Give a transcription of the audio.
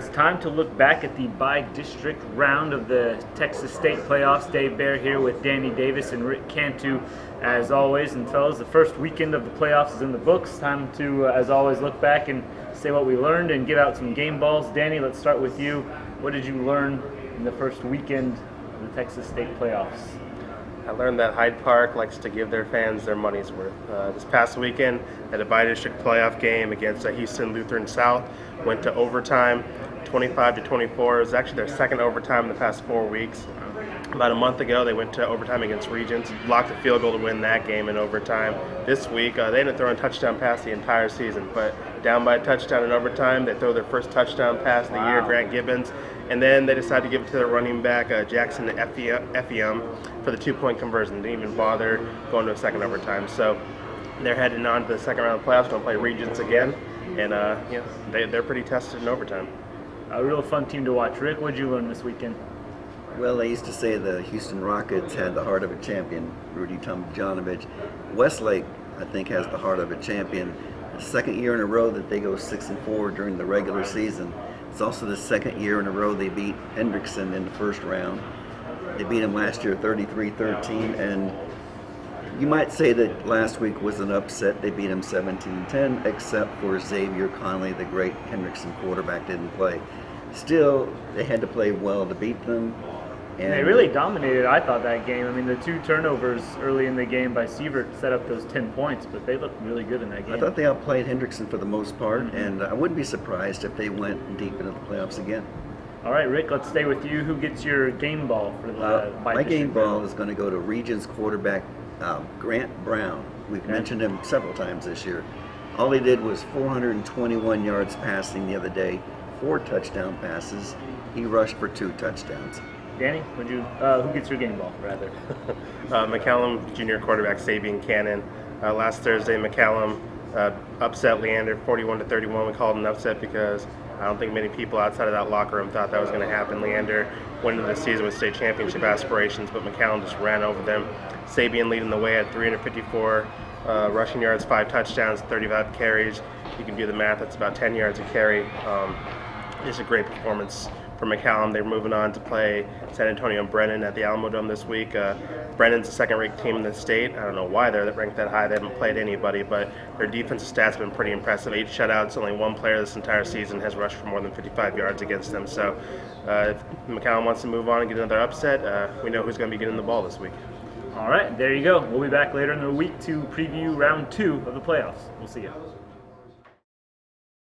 It's time to look back at the by-district round of the Texas State playoffs. Dave Bear here with Danny Davis and Rick Cantu, as always. And fellas, the first weekend of the playoffs is in the books. Time to, as always, look back and say what we learned and give out some game balls. Danny, let's start with you. What did you learn in the first weekend of the Texas State playoffs? I learned that Hyde Park likes to give their fans their money's worth. This past weekend, at a bi-district playoff game against Houston Lutheran South, went to overtime, 25-24. It was actually their second overtime in the past 4 weeks. About a month ago, they went to overtime against Regents, blocked a field goal to win that game in overtime. This week, they didn't throw a touchdown pass the entire season, but down by a touchdown in overtime, they throw their first touchdown pass of the year, Grant Gibbons, and then they decided to give it to their running back, Jackson Effium, for the two-point conversion. Didn't even bother going to a second overtime. So they're heading on to the second round of the playoffs, going to play Regents again, and they're pretty tested in overtime. A real fun team to watch. Rick, what did you learn this weekend? Well, they used to say the Houston Rockets had the heart of a champion, Rudy Tomjanovich. Westlake, I think, has the heart of a champion. The second year in a row that they go 6-4 during the regular season. It's also the second year in a row they beat Hendrickson in the first round. They beat him last year 33-13, and you might say that last week was an upset. They beat him 17-10, except for Xavier Conley, the great Hendrickson quarterback, didn't play. Still, they had to play well to beat them. And they really dominated, I thought, that game. I mean, the 2 turnovers early in the game by Sievert set up those 10 points, but they looked really good in that game. I thought they outplayed Hendrickson for the most part, and I wouldn't be surprised if they went deep into the playoffs again. All right, Rick, let's stay with you. Who gets your game ball for the My game ball is going to go to Regents quarterback Grant Brown. We've mentioned him several times this year. All he did was 421 yards passing the other day, 4 touchdown passes. He rushed for 2 touchdowns. Danny, who gets your game ball, rather? McCallum Junior quarterback Sabian Cannon. Last Thursday, McCallum upset Leander 41-31. We called it an upset because I don't think many people outside of that locker room thought that was going to happen. Leander went into the season with state championship aspirations, but McCallum just ran over them. Sabian leading the way at 354 rushing yards, 5 touchdowns, 35 carries. You can do the math, that's about 10 yards a carry. It's a great performance for McCallum. They're moving on to play San Antonio and Brennan at the Alamo Dome this week. Brennan's the second-ranked team in the state. I don't know why they're ranked that high. They haven't played anybody, but their defensive stats have been pretty impressive. 8 shutouts, only 1 player this entire season has rushed for more than 55 yards against them. So if McCallum wants to move on and get another upset, we know who's going to be getting the ball this week. All right, there you go. We'll be back later in the week to preview round 2 of the playoffs. We'll see you.